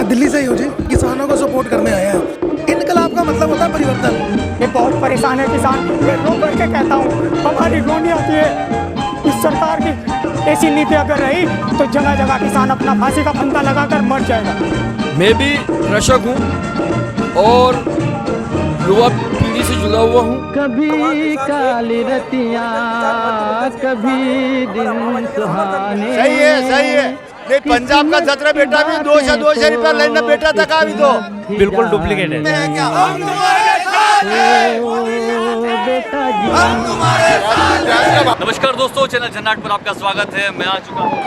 दिल्ली से ही हो जी, किसानों को सपोर्ट करने आए हैं। इनकलाब का मतलब होता है परिवर्तन। ये बहुत परेशान है किसान, मैं रो करके कहता हूँ हमारी रोनी आती है। इस सरकार की ऐसी नीति अगर रही तो जगह जगह किसान अपना फांसी का फंदा लगाकर मर जाएगा। मैं भी कृषक हूँ और युवा पीढ़ी से जुड़ा हुआ हूँ। कभी काली रतियाँ, कभी दिन सुहाने। सही है। नहीं, पंजाब का 17 बेटा भी 200 रुपया लेना बेटा तक अभी तो बिल्कुल डुप्लीकेट है। नमस्कार दोस्तों, चैनल जन्नाट पर आपका स्वागत है। मैं आ चुका हूँ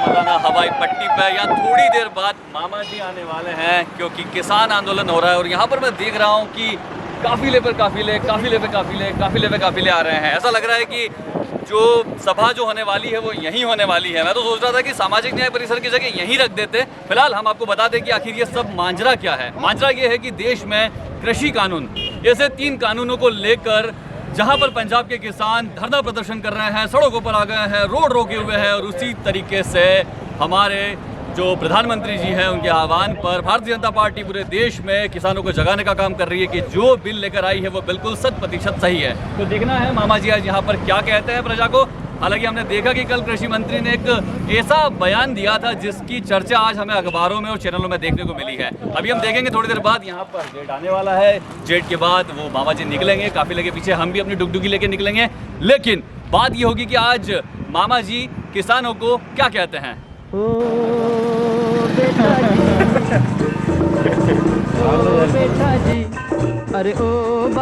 मदाना हवाई पट्टी पर। यहाँ थोड़ी देर बाद मामा जी आने वाले हैं क्योंकि किसान आंदोलन हो रहा है और यहाँ पर मैं देख रहा हूँ कि काफिले पे काफिले आ रहे हैं। ऐसा लग रहा है कि जो सभा जो होने वाली है वो यहीं होने वाली है। मैं तो सोच रहा था कि सामाजिक न्याय परिसर की जगह यहीं रख देते। फिलहाल हम आपको बता दें कि आखिर ये सब मांजरा क्या है। मांजरा ये है कि देश में कृषि कानून, ऐसे 3 कानूनों को लेकर जहां पर पंजाब के किसान धरना प्रदर्शन कर रहे हैं, सड़कों पर आ गए हैं, रोड रोके हुए हैं और उसी तरीके से हमारे जो प्रधानमंत्री जी हैं उनके आह्वान पर भारतीय जनता पार्टी पूरे देश में किसानों को जगाने का काम कर रही है कि जो बिल लेकर आई है वो बिल्कुल 100% सही है। तो देखना है मामा जी आज यहाँ पर क्या कहते हैं प्रजा को। हालांकि हमने देखा कि कल कृषि मंत्री ने एक ऐसा बयान दिया था जिसकी चर्चा आज हमें अखबारों में और चैनलों में देखने को मिली है। अभी हम देखेंगे थोड़ी देर बाद यहाँ पर जेट आने वाला है। जेट के बाद वो मामा जी निकलेंगे, काफिले के पीछे हम भी अपनी डुगडुगी लेके निकलेंगे। लेकिन बात ये होगी कि आज मामा जी किसानों को क्या कहते हैं।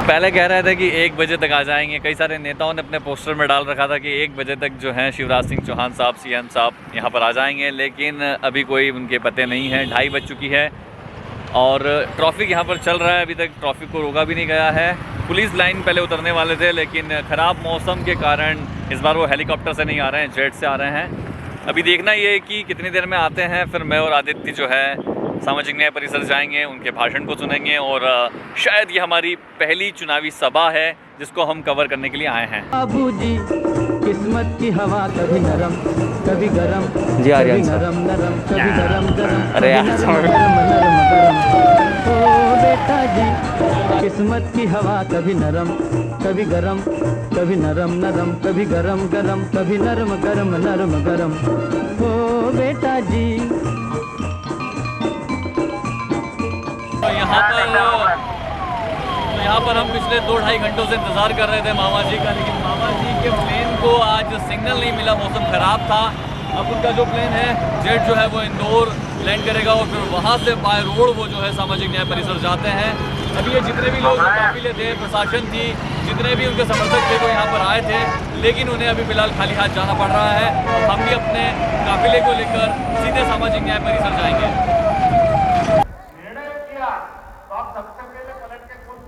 पहले कह रहे थे कि 1 बजे तक आ जाएंगे। कई सारे नेताओं ने अपने पोस्टर में डाल रखा था कि 1 बजे तक जो है शिवराज सिंह चौहान साहब, सीएम साहब यहाँ पर आ जाएंगे, लेकिन अभी कोई उनके पते नहीं है। 2:30 बज चुकी है और ट्रैफिक यहाँ पर चल रहा है। अभी तक ट्रैफिक को रोका भी नहीं गया है। पुलिस लाइन पहले उतरने वाले थे लेकिन ख़राब मौसम के कारण इस बार वो हेलीकॉप्टर से नहीं आ रहे हैं, जेट से आ रहे हैं। अभी देखना ये है कि कितनी देर में आते हैं। फिर मैं और आदित्य जो है सामाजिक न्याय परिसर जाएंगे, उनके भाषण को सुनेंगे और शायद ये हमारी पहली चुनावी सभा है जिसको हम कवर करने के लिए आए हैं। बाबूजी किस्मत की हवा कभी नरम कभी गरम, जी आ रही है नरम नरम कभी गरम गरम। अरे यार ओ बेटा जी, किस्मत की हवा कभी नरम कभी गरम, कभी नरम नरम कभी गरम गरम, कभी नरम गरम नरम गरम। ओ बेटा जी। यहाँ पर हम पिछले 2-2.5 घंटों से इंतज़ार कर रहे थे मामा जी का, लेकिन मामा जी के प्लेन को आज सिग्नल नहीं मिला, मौसम ख़राब था। अब उनका जो प्लेन है जेट जो है वो इंदौर लैंड करेगा और फिर वहाँ से बाय रोड वो जो है सामाजिक न्याय परिसर जाते हैं। अभी ये जितने भी लोग काफिले थे, प्रशासन थी, जितने भी उनके समर्थक थे वो यहाँ पर आए थे, लेकिन उन्हें अभी फिलहाल खाली हाथ जाना पड़ रहा है। और हम भी अपने काफिले को लेकर सीधे सामाजिक न्याय परिसर जाएंगे।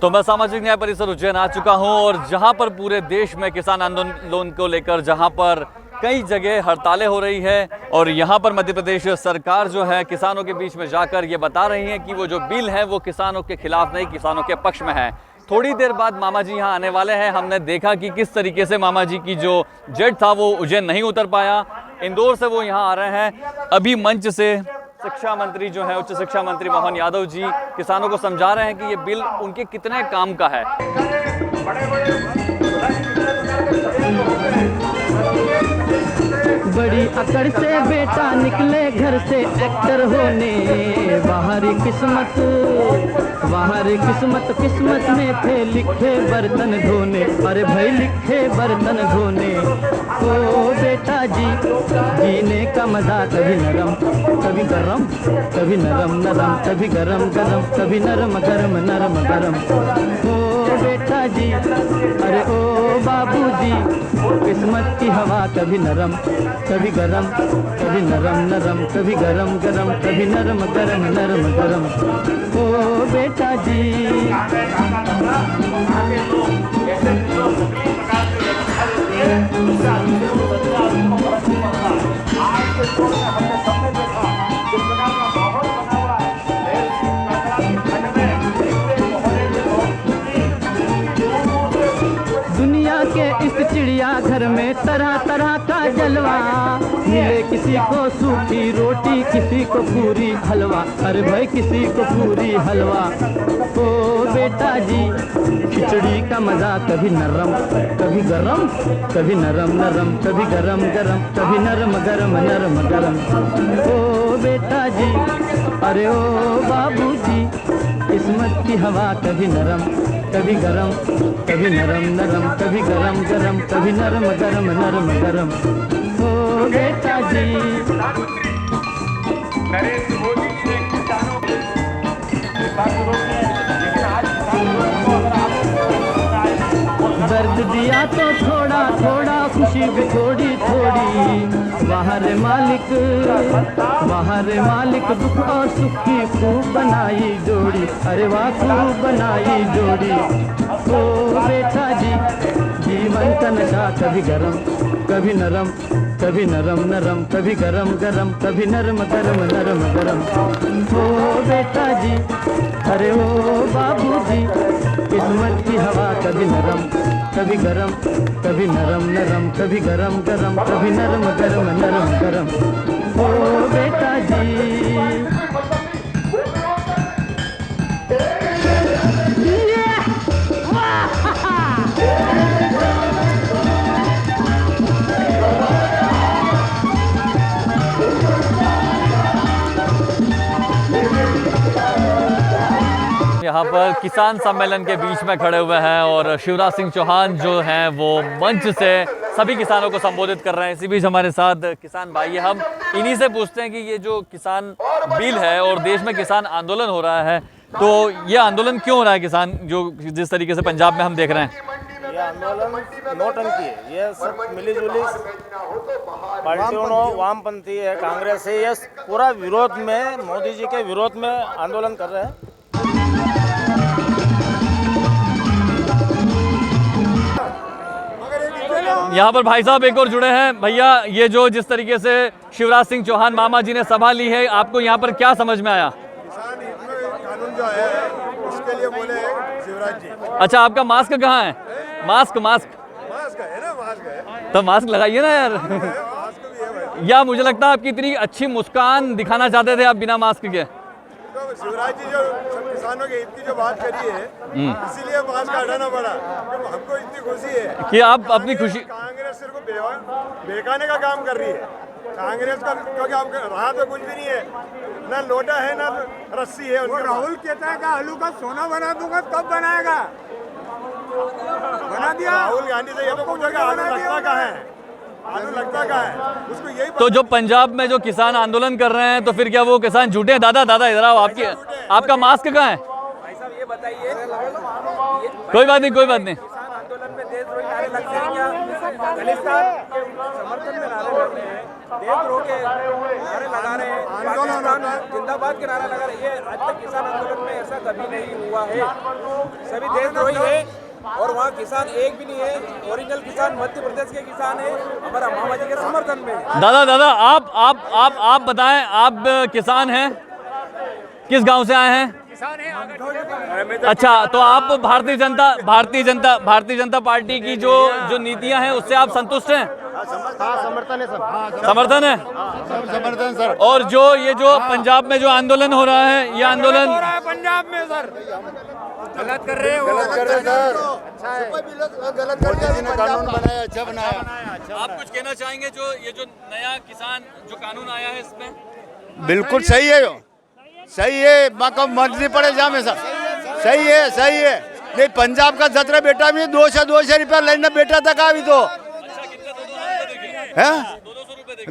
तो मैं सामाजिक न्याय परिसर उज्जैन आ चुका हूं और जहां पर पूरे देश में किसान आंदोलन को लेकर जहां पर कई जगह हड़तालें हो रही है और यहां पर मध्य प्रदेश सरकार जो है किसानों के बीच में जाकर ये बता रही है कि वो जो बिल है वो किसानों के खिलाफ नहीं, किसानों के पक्ष में है। थोड़ी देर बाद मामा जी यहाँ आने वाले हैं। हमने देखा कि किस तरीके से मामा जी की जो जेट था वो उज्जैन नहीं उतर पाया, इंदौर से वो यहाँ आ रहे हैं। अभी मंच से शिक्षा मंत्री जो है, उच्च शिक्षा मंत्री मोहन यादव जी किसानों को समझा रहे हैं कि ये बिल उनके कितने काम का है। बड़ी अकड़ से बेटा निकले घर से एक्टर होने, बाहरी किस्मत किस्मत में थे लिखे बर्तन धोने। अरे भाई लिखे बर्तन धोने। ओ बेटा जी, जीने का मजा कभी नरम कभी गरम, कभी नरम नरम कभी गरम गरम, कभी नरम गरम नरम गरम। ओ बेटा जी, अरे ओ बाबूजी, किस्मत की हवा कभी नरम कभी गरम, कभी नरम नरम कभी गरम गरम, कभी नरम गरम नरम गरम। ओ बेटा जी। दुनिया के इस चिड़िया घर में तरह तरह का जलवा, मिले किसी किसी को सूखी रोटी, किसी को पूरी हलवा, अरे भाई किसी को पूरी हलवा। ओ बेटा जी खिचड़ी का मजा कभी नरम कभी गरम, कभी नरम नरम कभी गरम गरम, कभी नरम गरम नरम गरम। ओ बेटा जी अरे ओ बाबूजी किस्मत की हवा कभी नरम कभी गरम, कभी नरम नरम कभी गरम गरम, कभी नरम गरम नरम गरम। ओ बेटा जी नरेंद्र मोदी जी ने किसानों के बात विरोध में, लेकिन आज किसानों को अगर आप दर्द दिया तो थोड़ा थोड़ा, खुशी भी थोड़ी थोड़ी। बाहर मालिक दुख और सुख की खूब बनाई जोड़ी, अरे वाह खूब बनाई जोड़ी। ओ बेटा जी जीवन का नशा कभी गरम कभी नरम, कभी नरम नरम कभी गरम गरम, कभी नरम गरम नरम गरम। ओ बेटा जी अरे ओ बाबूजी किस्मत की हवा कभी नरम कभी गरम, कभी नरम नरम कभी गरम गरम, कभी नरम गरम नरम गरम। ओ बेटा जी यहाँ पर किसान सम्मेलन के बीच में खड़े हुए हैं और शिवराज सिंह चौहान जो हैं वो मंच से सभी किसानों को संबोधित कर रहे हैं। इसी बीच हमारे साथ किसान भाई हैं, हम इन्हीं से पूछते हैं कि ये जो किसान बिल है और देश में किसान आंदोलन हो रहा है, तो ये आंदोलन क्यों हो रहा है किसान, जो जिस तरीके से पंजाब में हम देख रहे हैं? ये आंदोलन नौटंकी है, ये सब मिलीजुली पार्टियों वामपंथी है, कांग्रेस है, ये पूरा विरोध में, मोदी जी के विरोध में आंदोलन कर रहे हैं। यहाँ पर भाई साहब एक और जुड़े हैं। भैया ये जो जिस तरीके से शिवराज सिंह चौहान मामा जी ने सभा ली है, आपको यहाँ पर क्या समझ में आया? किसान कानून जो है उसके लिए बोले शिवराज जी। अच्छा आपका मास्क कहाँ है? मास्क मास्क है ना, मास्क है तो मास्क लगाइए ना यार। मास्क भी है भाई। या मुझे लगता है आपकी इतनी अच्छी मुस्कान दिखाना चाहते थे आप बिना मास्क के। तो शिवराज जी जो सब किसानों के हित की जो बात करी है, इसीलिए मास्क हटाना पड़ा। तो हमको इतनी खुशी है कि आप अपनी खुशी, कांग्रेस सिर्फ बेकाने का काम कर रही है। कांग्रेस का क्योंकि आप रहा तो कुछ भी नहीं है, ना लोटा है ना रस्सी है। राहुल कहता है कि आलू का सोना बना दूंगा, कब बनाएगा? बना दिया। राहुल गांधी से ये तो पूछो कि आलू लगता कहाँ है, आलू लगता कहाँ है, उसको यही। तो जो पंजाब में जो किसान आंदोलन कर रहे हैं, तो फिर क्या वो किसान झूठे हैं? दादा इधर आओ, आपका मास्क कहाँ है? भाई साहब ये बताइए, कोई बात नहीं किसान आंदोलन में देशद्रोही नारे लगते हैं क्या? खालिस्तान के समर्थन में नारे लग रहे हैं, देशद्रोह के नारे लगा रहे हैं, पाकिस्तान जिंदाबाद के नारा लगा रहे हैं। ये आज तक किसान आंदोलन में ऐसा कभी नहीं हुआ है। सभी देशद्रोही है और वहाँ किसान एक भी नहीं है। ओरिजिनल किसान मध्य प्रदेश के किसान है, हमारा मामा जी के समर्थन में। दादा आप बताएं, आप किसान हैं, किस गांव से आए हैं? अच्छा, तो आप भारतीय जनता पार्टी की जो नीतियां हैं उससे आप संतुष्ट हैं? समर्थन है सर। समर्थन सर। और ये जो पंजाब में जो आंदोलन हो रहा है, ये आंदोलन पंजाब में सर गलत कर रहे हो, गलत कर रहे सर। गलत करके कानून बनाया, अच्छा बनाया। आप कुछ कहना चाहेंगे जो ये जो नया किसान जो कानून आया है इसमें? बिल्कुल सही है, सही है। माँ मर्जी पड़े जामे सर, सही है नहीं। पंजाब का 17 बेटा भी 200 रुपया लेना बेटा तक अभी तो है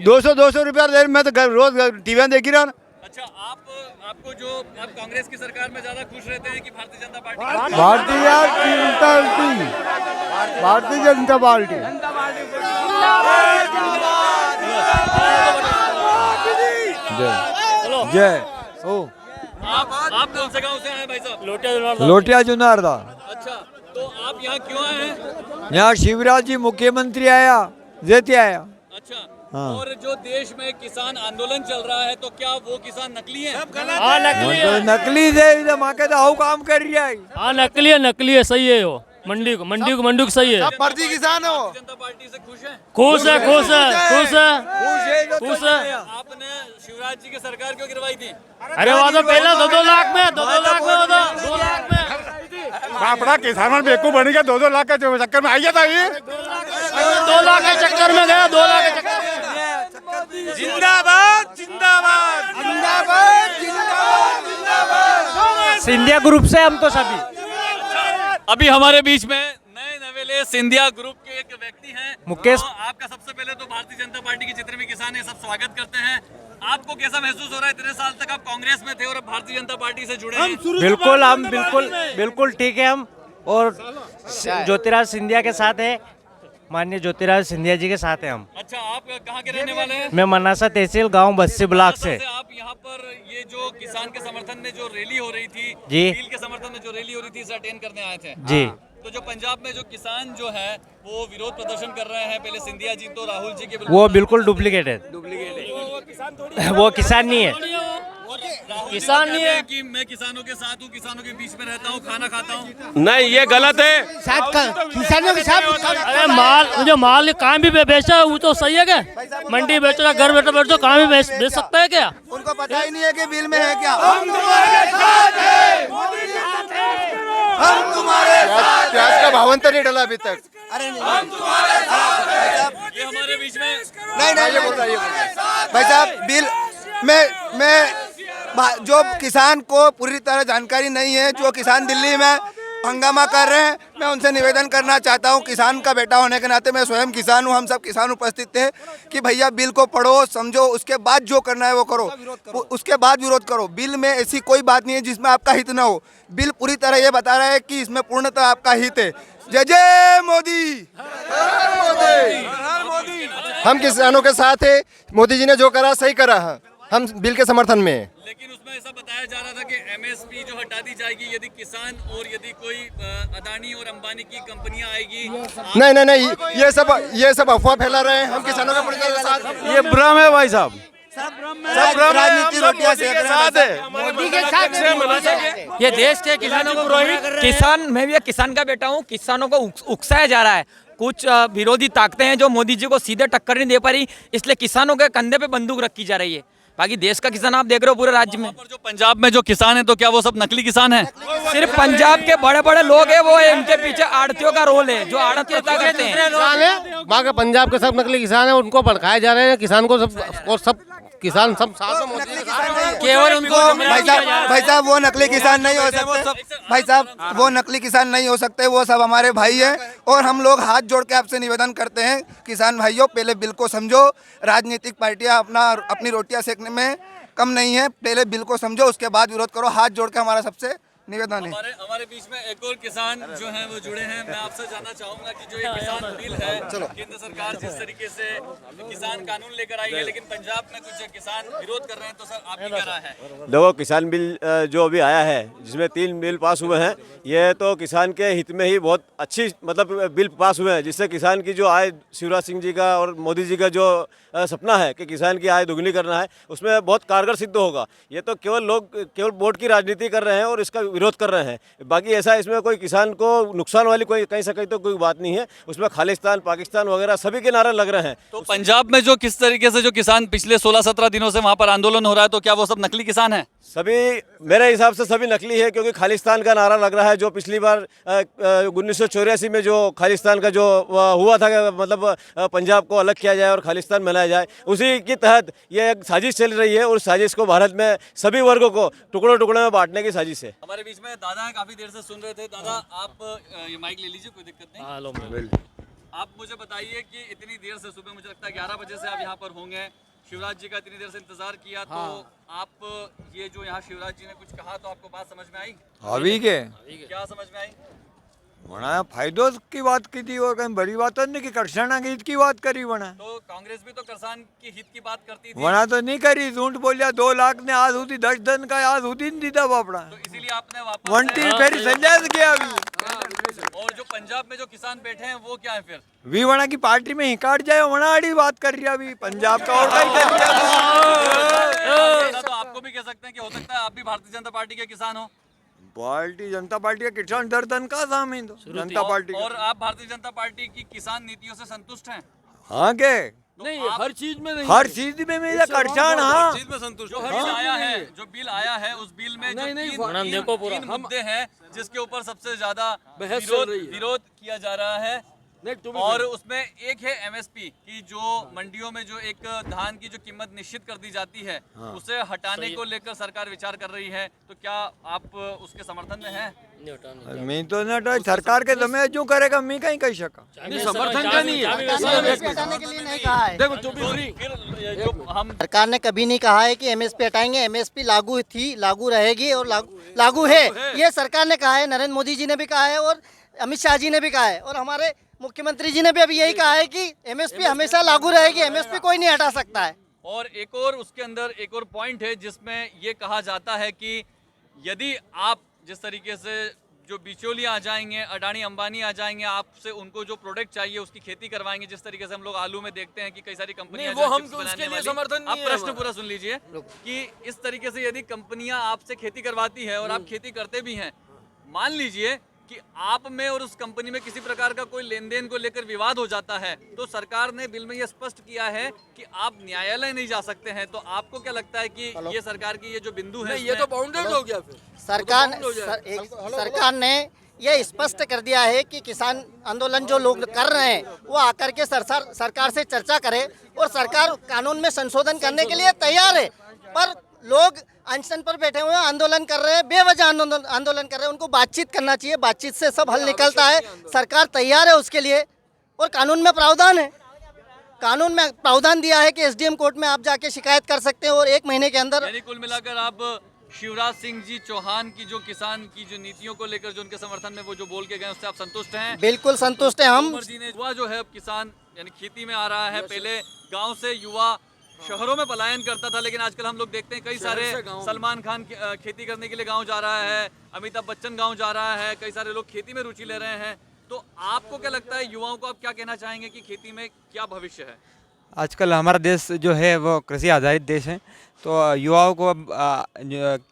200 रुपया ले। मैं तो रोज टीवी देखी रहा। अच्छा आपको जो आप कांग्रेस की सरकार में ज्यादा खुश रहते हैं कि भारतीय जनता पार्टी? भारतीय जनता पार्टी। जय आप कौन से गांव से आए भाई साहब? लोटिया जुनारदा। अच्छा, तो आप यहाँ क्यों आए हैं? यहाँ शिवराज जी मुख्यमंत्री आया, जेते आया। अच्छा, हाँ। और जो देश में किसान आंदोलन चल रहा है, तो क्या वो किसान नकली है? नकली है, माँ के तो हाउ काम कर रही है। हाँ नकली है, सही है वो। मंडी को सही है। सब फर्जी किसान हो। जनता पार्टी से खुश हैं? खुश है। आपने शिवराज जी की सरकार क्यों गिरवाई थी? अरे वो तो पहले 2-2 लाख में 2 लाख में 2 लाख में बापड़ा किसान बेवकूफ बन गया, 2-2 लाख के चक्कर में आ गया था ये। 2 लाख के चक्कर में गया, 2 लाख के चक्कर में। जिंदाबाद जिंदाबाद जिंदाबाद जिंदाबाद। सिंधिया ग्रुप से हम तो सभी। अभी हमारे बीच में नए नवेले सिंधिया ग्रुप के एक व्यक्ति हैं मुकेश। तो आपका सबसे पहले तो भारतीय जनता पार्टी के जितने भी किसान हैं सब स्वागत करते हैं। आपको कैसा महसूस हो रहा है? इतने साल तक आप कांग्रेस में थे और अब भारतीय जनता पार्टी से जुड़े हैं। बिल्कुल ठीक है हम, और ज्योतिराज सिंधिया के साथ है, माननीय ज्योतिराज सिंधिया जी के साथ है हम। अच्छा, आप कहाँ के रहने वाले हैं? मैं मनासा तहसील गांव बस्सी ब्लॉक से। आप यहाँ पर ये जो किसान के समर्थन में जो रैली हो रही थी, जी, बिल के समर्थन में जो रैली हो रही थी, इसे अटेंड करने आए थे जी। तो जो पंजाब में जो किसान जो है वो विरोध प्रदर्शन कर रहे हैं, पहले सिंधिया जी तो राहुल जी के वो बिल्कुल डुप्लीकेट है, वो किसान नहीं है। किसान नहीं है कि मैं किसानों के साथ हूँ, किसानों के बीच में रहता हूँ, खाना खाता हूँ। नहीं, ये गलत है। किसानों के साथ अरे माल कहाँ भी बेचा वो तो सही है क्या? मंडी बेच रहा, घर बैठो कहाँ भी बेच सकता है क्या? उनको पता ही नहीं है कि बिल में है क्या। हम तुम्हारे प्याज का भाव तो नहीं डला अभी तक। अरे नहीं, ये हमारे बीच में नहीं भाई साहब, बिल मैं जो किसान को पूरी तरह जानकारी नहीं है, जो किसान दिल्ली में हंगामा कर रहे हैं, मैं उनसे निवेदन करना चाहता हूं, किसान का बेटा होने के नाते, मैं स्वयं किसान हूं, हम सब किसान उपस्थित थे, कि भैया बिल को पढ़ो, समझो, उसके बाद जो करना है वो करो, उसके बाद विरोध करो। बिल में ऐसी कोई बात नहीं है जिसमें आपका हित ना हो। बिल पूरी तरह ये बता रहा है कि इसमें पूर्णतः आपका हित है। जय जय मोदी। हम किसानों के साथ है, मोदी जी ने जो करा सही करा है, हम बिल के समर्थन में हैं। लेकिन उसमें ऐसा बताया जा रहा था कि एमएसपी जो हटा दी जाएगी यदि किसान और यदि कोई अदानी और अंबानी की कंपनियां आएगी। नहीं, ये सब अफवाह फैला रहे हैं। हम किसानों के पूरी तरह साथ, ये भ्रम है भाई साहब, राजनीति रोटियां सेक रहे हैं। मोदी के साथ ये देश के किसानों को किसान, मैं भी एक किसान का बेटा हूँ, किसानों को उकसाया जा रहा है। कुछ विरोधी ताकतें हैं जो मोदी जी को सीधे टक्कर नहीं दे पा रही, इसलिए किसानों के कंधे पे बंदूक रखी जा रही है। बाकी देश का किसान आप देख रहे हो पूरे राज्य में। पर जो पंजाब में जो किसान है तो क्या वो सब नकली किसान हैं? सिर्फ पंजाब के बड़े बड़े लोग हैं, वो इनके पीछे आड़तियों का रोल है, जो आड़तियों करते हैं। वहाँ के पंजाब के सब नकली किसान हैं, उनको भड़काए जा रहे हैं। किसान को सब किसान सब साथ में केवल उनको भाई साहब वो नकली किसान नहीं हो सकते। भाई साहब वो नकली किसान नहीं हो सकते, वो सब हमारे भाई हैं। और हम लोग हाथ जोड़ के आपसे निवेदन करते हैं, किसान भाइयों, पहले बिल को समझो। राजनीतिक पार्टियां अपनी रोटियां सेकने में कम नहीं है, पहले बिल को समझो, उसके बाद विरोध करो। हाथ जोड़ के हमारा सबसे निवेदन है। हमारे बीच में एक और किसान जो हैं वो जुड़े हैं। मैं आपसे जानना चाहूंगा कि जो ये किसान बिल है, केंद्र सरकार जिस तरीके से किसान कानून लेकर आई है, लेकिन पंजाब में कुछ किसान विरोध कर रहे हैं, तो सर आपकी क्या राय है? देखो, किसान बिल जो अभी आया है, जिसमें 3 बिल पास हुए हैं, ये तो किसान के हित में ही बहुत अच्छी बिल पास हुए हैं, जिससे किसान की जो आय, शिवराज सिंह जी का और मोदी जी का जो सपना है कि किसान की आय दुगनी करना है, उसमें बहुत कारगर सिद्ध होगा। ये तो केवल वोट की राजनीति कर रहे हैं और इसका विरोध कर रहे हैं। बाकी ऐसा इसमें कोई किसान को नुकसान वाली कोई कहीं से कहीं तो कोई बात नहीं है। उसमें खालिस्तान, पाकिस्तान वगैरह सभी के नारे लग रहे हैं। तो पंजाब में जो किस तरीके से जो किसान पिछले 16-17 दिनों से वहाँ पर आंदोलन हो रहा है, तो क्या वो सब नकली किसान हैं? सभी, मेरे हिसाब से सभी नकली है, क्योंकि खालिस्तान का नारा लग रहा है। जो पिछली बार 1984 में जो खालिस्तान का जो हुआ था, मतलब पंजाब को अलग किया जाए और खालिस्तान बनाया जाए, उसी के तहत ये एक साजिश चल रही है। और साजिश को भारत में सभी वर्गों को टुकड़ों टुकड़ों में बांटने की साजिश है। हमारे बीच में दादा है, काफी देर से सुन रहे थे। दादा, आप ये माइक ले लीजिए, कोई दिक्कत नहीं। आप मुझे बताइए कि इतनी देर से, सुबह मुझे लगता है 11 बजे से आप यहाँ पर होंगे, शिवराज जी का इतनी देर से इंतजार किया, तो आप ये जो यहाँ शिवराज जी ने कुछ कहा, तो आपको बात समझ में आई? अभी के क्या समझ में आई? बना फायदों की बात की थी, और कहीं बड़ी बात नहीं कि कृष्णा के हित की बात करी बना। तो कांग्रेस भी तो किसान की हित की बात करती थी। बना तो नहीं करी, झूठ बोलिया। 2 लाख ने आज होती 10 दिन का आज होती नहीं दीदा बापड़ा, तो इसीलिए आपने वापस वंटी फिर संजय किया अभी। और जो पंजाब में जो किसान बैठे हैं वो क्या है फिर? वी वना की पार्टी में हिकाट जाए, वना आड़ी बात कर रही अभी पंजाब का। और कहीं तो आपको भी कह सकते हैं कि हो सकता है आप भी भारतीय जनता पार्टी के किसान हो। पार्टी जनता पार्टी का किसान दर्दन का सामीन तो जनता पार्टी और आप भारतीय जनता पार्टी की किसान नीतियों से संतुष्ट हैं? हाँ के नहीं हर चीज में नहीं, हर चीज में मेरा किसान हाँ चीज में संतुष्ट जो बिल आया है, जो बिल आया है उस बिल में जो तीन मुद्दे हैं जिसके ऊपर सबसे ज्यादा बहस चल रही है। विरोध किया जा रहा है और उसमें एक है एमएसपी की, जो मंडियों में जो एक धान की जो कीमत निश्चित कर दी जाती है उसे हटाने को लेकर सरकार विचार कर रही है, तो क्या आप उसके समर्थन में हैं? मैं तो ना सरकार के समय जो करेगा मैं कहीं कह सका समर्थन का नहीं है, हटाने के लिए नहीं कहा है। देखो जो भी फिर जो हम सरकार ने कभी नहीं कहा है कि एमएसपी हटाएंगे। एमएसपी लागू थी, लागू रहेगी और लागू है, ये सरकार ने कहा है। नरेंद्र मोदी जी ने भी कहा है और अमित शाह जी ने भी कहा है और हमारे मुख्यमंत्री जी ने भी अभी यही कहा है कि एमएसपी हमेशा लागू रहेगी, एमएसपी कोई नहीं हटा सकता है। और एक और उसके अंदर एक और पॉइंट है जिसमें ये कहा जाता है कि यदि आप जिस तरीके से जो बिचौलिए आ जाएंगे, अडानी अंबानी आ जाएंगे, आपसे उनको जो प्रोडक्ट चाहिए उसकी खेती करवाएंगे, जिस तरीके से हम लोग आलू में देखते हैं कि कई सारी कंपनियां वो हम उसके लिए समर्थन नहीं आप है प्रश्न हमारा। पूरा सुन लीजिए कि इस तरीके से यदि कंपनियां आपसे खेती करवाती है और आप खेती करते भी हैं, मान लीजिए कि आप में और उस कंपनी में किसी प्रकार का कोई लेन देन को लेकर विवाद हो जाता है, तो सरकार ने बिल में यह स्पष्ट किया है कि आप न्यायालय नहीं जा सकते हैं। तो आपको क्या लगता है कि ये सरकार की ये जो बिंदु है, ये तो बाउंडेड हो गया फिर सरकार ने ये स्पष्ट कर दिया है कि किसान आंदोलन जो लोग कर रहे हैं वो आकर के सरकार से चर्चा करे और सरकार कानून में संशोधन करने के लिए तैयार है। पर लोग अनशन पर बैठे हुए हैं, आंदोलन कर रहे हैं, बेवजह आंदोलन कर रहे हैं। उनको बातचीत करना चाहिए, बातचीत से सब हल निकलता है। सरकार तैयार है उसके लिए और कानून में प्रावधान है, कानून में प्रावधान दिया है कि एसडीएम कोर्ट में आप जाके शिकायत कर सकते हैं और 1 महीने के अंदर। यानी कुल मिलाकर आप शिवराज सिंह जी चौहान की जो किसान की जो नीतियों को लेकर जो उनके समर्थन में वो जो बोल के गए उससे आप संतुष्ट हैं? बिल्कुल संतुष्ट है हम। जी ने युवा जो है अब किसान यानी खेती में आ रहा है। पहले गांव से युवा शहरों में पलायन करता था, लेकिन आजकल हम लोग देखते हैं कई सारे सलमान खान खेती करने के लिए गांव जा रहा है, अमिताभ बच्चन गांव जा रहा है, कई सारे लोग खेती में रुचि ले रहे हैं। तो आपको क्या लगता है, युवाओं को आप क्या कहना चाहेंगे कि खेती में क्या भविष्य है? आजकल हमारा देश जो है वो कृषि आधारित देश है, तो युवाओं को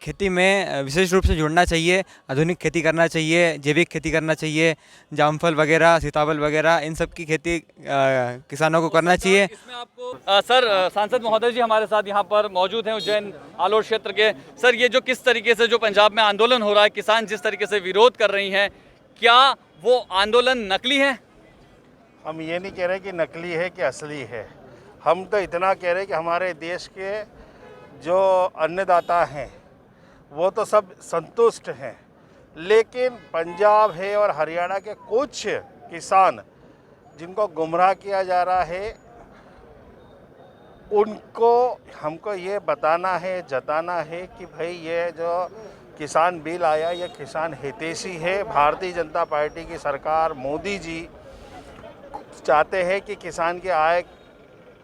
खेती में विशेष रूप से जुड़ना चाहिए, आधुनिक खेती करना चाहिए, जैविक खेती करना चाहिए, जामफल वगैरह, सीताफल वगैरह, इन सब की खेती किसानों को करना चाहिए। इसमें आपको सर सांसद महोदय जी हमारे साथ यहाँ पर मौजूद हैं उज्जैन आलोट क्षेत्र के। सर ये जो किस तरीके से जो पंजाब में आंदोलन हो रहा है, किसान जिस तरीके से विरोध कर रही हैं, क्या वो आंदोलन नकली है? हम ये नहीं कह रहे कि नकली है कि असली है, हम तो इतना कह रहे हैं कि हमारे देश के जो अन्नदाता हैं वो तो सब संतुष्ट हैं, लेकिन पंजाब है और हरियाणा के कुछ किसान जिनको गुमराह किया जा रहा है, उनको हमको ये बताना है, जताना है कि भाई ये जो किसान बिल आया ये किसान हितैषी है। भारतीय जनता पार्टी की सरकार, मोदी जी चाहते हैं कि किसान की आय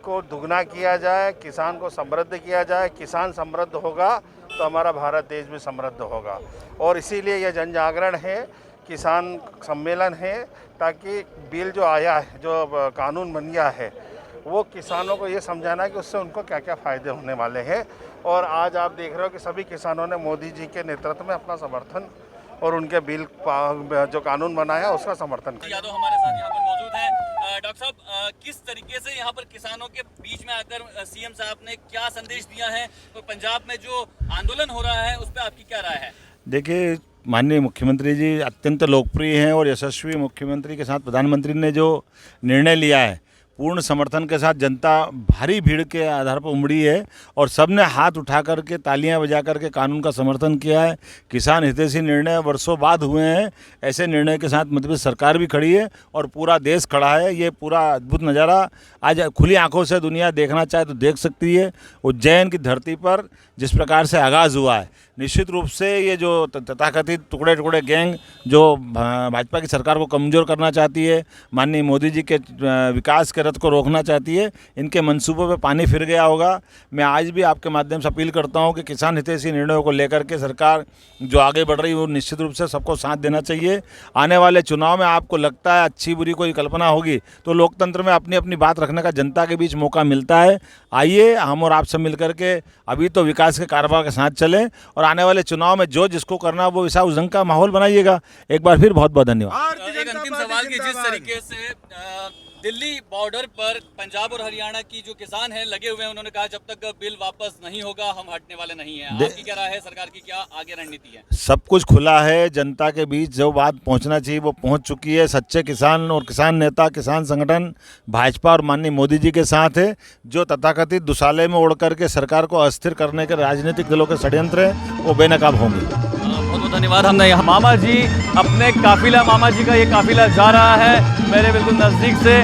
को दुगना किया जाए, किसान को समृद्ध किया जाए। किसान समृद्ध होगा तो हमारा भारत देश भी समृद्ध होगा, और इसीलिए यह जन जागरण है, किसान सम्मेलन है, ताकि बिल जो आया है, जो कानून बन गया है, वो किसानों को ये समझाना है कि उससे उनको क्या क्या फ़ायदे होने वाले हैं। और आज आप देख रहे हो कि सभी किसानों ने मोदी जी के नेतृत्व में अपना समर्थन और उनके बिल जो कानून बनाया उसका समर्थन किया। यादव हमारे साथ यहाँ पर मौजूद हैं। डॉक्टर साहब, किस तरीके से यहाँ पर किसानों के बीच में आकर सीएम साहब ने क्या संदेश दिया है, तो पंजाब में जो आंदोलन हो रहा है उस पर आपकी क्या राय है? देखिए, माननीय मुख्यमंत्री जी अत्यंत लोकप्रिय हैं और यशस्वी मुख्यमंत्री के साथ प्रधानमंत्री ने जो निर्णय लिया है, पूर्ण समर्थन के साथ जनता भारी भीड़ के आधार पर उमड़ी है और सबने हाथ उठा करके तालियां बजा करके कानून का समर्थन किया है। किसान हितैषी निर्णय वर्षों बाद हुए हैं, ऐसे निर्णय के साथ मध्य प्रदेश सरकार भी खड़ी है और पूरा देश खड़ा है। ये पूरा अद्भुत नज़ारा आज खुली आंखों से दुनिया देखना चाहे तो देख सकती है। उज्जैन की धरती पर जिस प्रकार से आगाज़ हुआ है, निश्चित रूप से ये जो तथाकथित टुकड़े टुकड़े गैंग जो भाजपा की सरकार को कमज़ोर करना चाहती है, माननीय मोदी जी के विकास के रथ को रोकना चाहती है, इनके मंसूबों पे पानी फिर गया होगा। मैं आज भी आपके माध्यम से अपील करता हूं कि किसान हितैषी निर्णयों को लेकर के सरकार जो आगे बढ़ रही है वो निश्चित रूप से सबको साथ देना चाहिए। आने वाले चुनाव में आपको लगता है अच्छी बुरी कोई कल्पना होगी तो लोकतंत्र में अपनी अपनी बात रखने का जनता के बीच मौका मिलता है। आइए हम और आप सब मिल करके, अभी तो विकास विकास के कारोबार के साथ चलें और आने वाले चुनाव में जो जिसको करना वो वैसा उस ढंग का माहौल बनाइएगा। एक बार फिर बहुत बहुत धन्यवाद। एक अंतिम सवाल कि जिस तरीके से दिल्ली बॉर्डर पर पंजाब और हरियाणा की जो किसान हैं लगे हुए हैं, उन्होंने कहा जब तक बिल वापस नहीं होगा हम हटने वाले नहीं हैं। आपकी क्या राय है, सरकार की क्या आगे रणनीति है? सब कुछ खुला है, जनता के बीच जो बात पहुंचना चाहिए वो पहुंच चुकी है। सच्चे किसान और किसान नेता, किसान संगठन भाजपा और माननीय मोदी जी के साथ है। जो तथाकथित दुसाले में उड़ करके सरकार को अस्थिर करने के राजनीतिक दलों के षड्यंत्र हैं वो बेनकाब होंगे। बहुत बहुत धन्यवाद। हमने यहाँ मामा जी अपने काफिला, मामा जी का ये काफिला जा रहा है मेरे बिल्कुल नज़दीक से।